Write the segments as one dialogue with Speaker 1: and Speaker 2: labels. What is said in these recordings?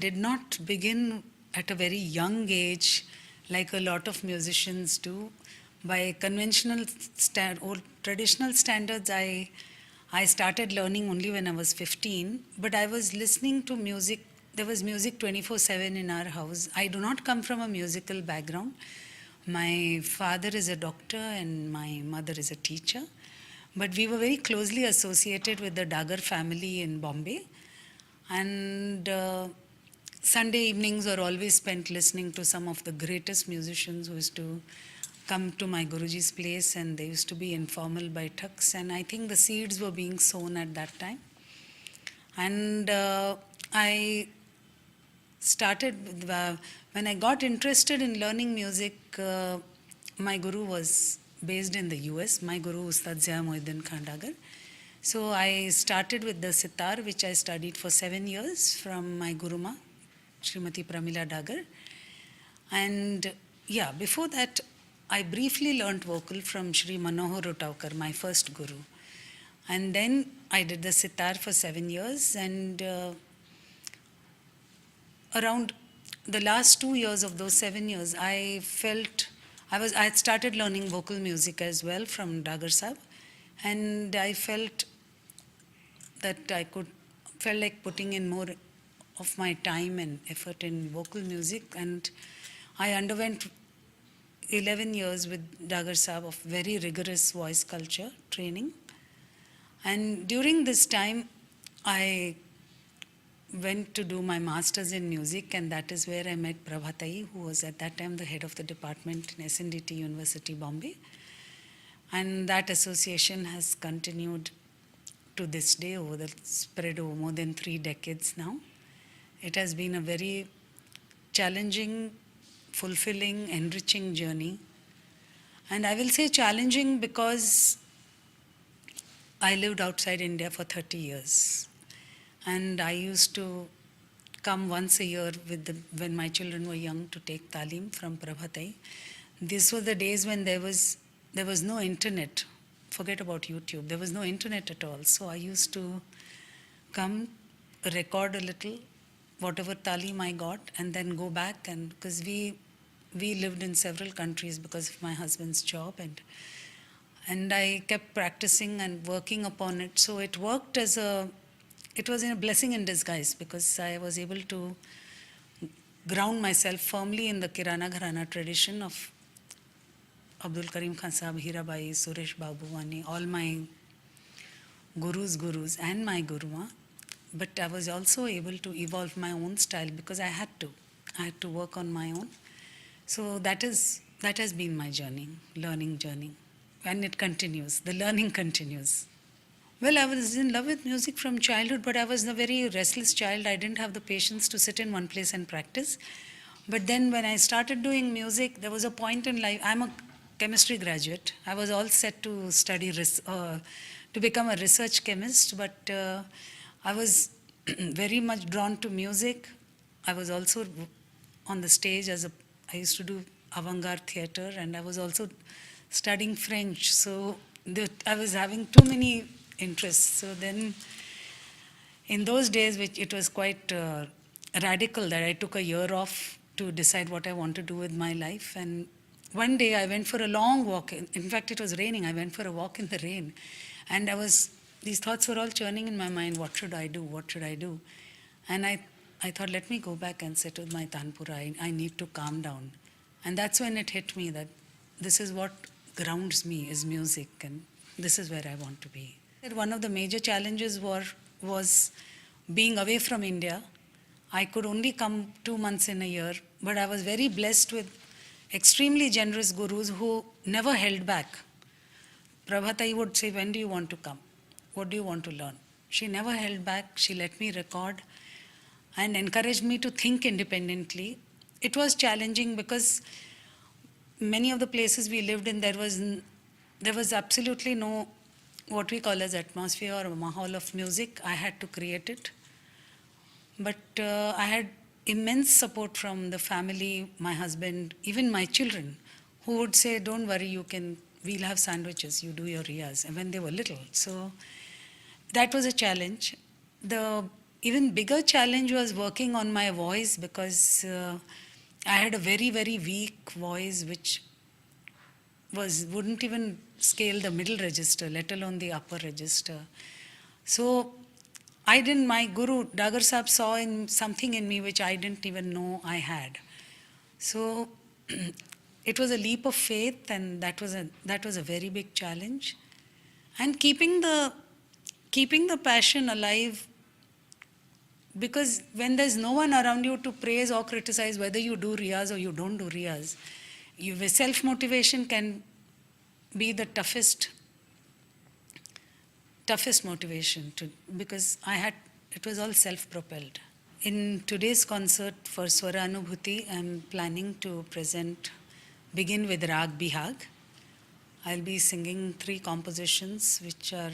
Speaker 1: did not begin at a very young age, like a lot of musicians do. By conventional or traditional standards, I started learning only when I was 15, but I was listening to music. There was music 24/7 in our house. I do not come from a musical background. My father is a doctor and my mother is a teacher. But we were very closely associated with the Dagar family in Bombay. And Sunday evenings were always spent listening to some of the greatest musicians who used to come to my Guruji's place, and they used to be informal baithaks. And I think the seeds were being sown at that time. And I started, when I got interested in learning music, my guru was based in the US. My guru, Ustad Zia Mohiddin Khan Dagar. So I started with the sitar, which I studied for 7 years from my Guruma, Srimati Pramila Dagar. And yeah, before that, I briefly learnt vocal from Shri Manohar Rotaukar, my first guru. And then I did the sitar for 7 years, and around the last 2 years of those 7 years, I had started learning vocal music as well from Dagar Sahib, and I felt that felt like putting in more of my time and effort in vocal music, and I underwent 11 years with Dagar Sahib of very rigorous voice culture training. And during this time, I went to do my master's in music, and that is where I met Prabhatai, who was at that time the head of the department in SNDT University, Bombay. And that association has continued to this day, spread over more than 3 decades now. It has been a very challenging, fulfilling, enriching journey. And I will say challenging because I lived outside India for 30 years. And I used to come once a year when my children were young to take talim from Prabhatai. These were the days when there was no internet. Forget about YouTube. There was no internet at all. So I used to come, record a little, whatever talim I got, and then go back. And because we lived in several countries because of my husband's job, and I kept practicing and working upon it. So it worked it was a blessing in disguise, because I was able to ground myself firmly in the Kirana Gharana tradition of Abdul Karim Khan Sahab, Hirabai, Suresh Babu Wani, all my gurus and my guruma. But I was also able to evolve my own style because I had to work on my own. So that has been my journey, learning journey. And it continues, the learning continues. Well, I was in love with music from childhood, but I was a very restless child. I didn't have the patience to sit in one place and practice. But then when I started doing music, there was a point in life. I'm a chemistry graduate. I was all set to study, to become a research chemist, but I was very much drawn to music. I was also on the stage I used to do avant-garde theater, and I was also studying French. So I was having too many interests. So then, in those days, it was quite radical that I took a year off to decide what I want to do with my life. And one day I went for a long walk. In fact, it was raining. I went for a walk in the rain. And these thoughts were all churning in my mind. What should I do? What should I do? And I thought, let me go back and sit with my Tanpura. I need to calm down. And that's when it hit me that this is what grounds me, is music. And this is where I want to be. One of the major challenges was being away from India. I could only come 2 months in a year, but I was very blessed with extremely generous gurus who never held back. Prabhatai would say, when do you want to come? What do you want to learn? She never held back. She let me record and encouraged me to think independently. It was challenging because many of the places we lived in, there was absolutely no what we call as atmosphere or a mahal of music. I had to create it. But I had immense support from the family, my husband, even my children, who would say, don't worry, we'll have sandwiches, you do your riyaz, and when they were little. So that was a challenge. The even bigger challenge was working on my voice, because I had a very, very weak voice, which wouldn't even scale the middle register, let alone the upper register. So I didn't, my guru, Dagar Sahib, saw in something in me which I didn't even know I had. So it was a leap of faith, and that was a very big challenge. And keeping the passion alive, because when there's no one around you to praise or criticize whether you do riyaz or you don't do riyaz, self-motivation can be the toughest motivation to, because it was all self-propelled. In today's concert for Swara Anubhuti, I'm planning to begin with Rag Bihag. I'll be singing 3 compositions, which are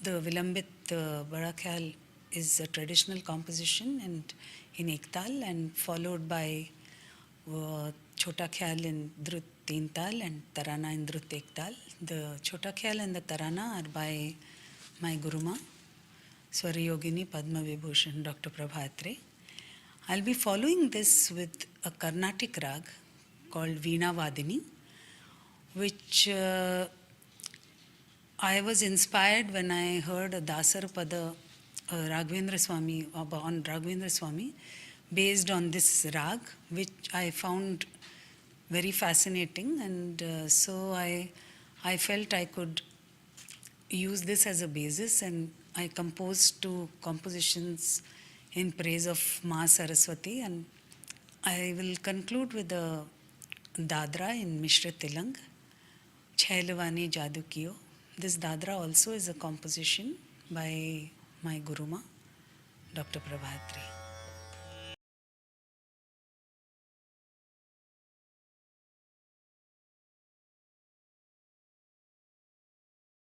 Speaker 1: the Vilambit Bada Khyal is a traditional composition and in Ektal, and followed by Chota Khyal in Drut Teental and Tarana in Drut Ektal. The Chota Khyal and the Tarana are by my Guruma, Swarayogini Padma Vibhushan Dr. Prabhatre. I'll be following this with a Carnatic rag called Veena Vadini, which I was inspired when I heard a Dasarapada Raghavendra Swami, on Raghavendra Swami, based on this rag, which I found very fascinating, and so I felt I could use this as a basis, and I composed 2 compositions in praise of Ma Saraswati, and I will conclude with a Dadra in Mishra Tilang, Chhailavani Jadu Kiyo. This Dadra also is a composition by my Guruma, Dr. Prabhatri.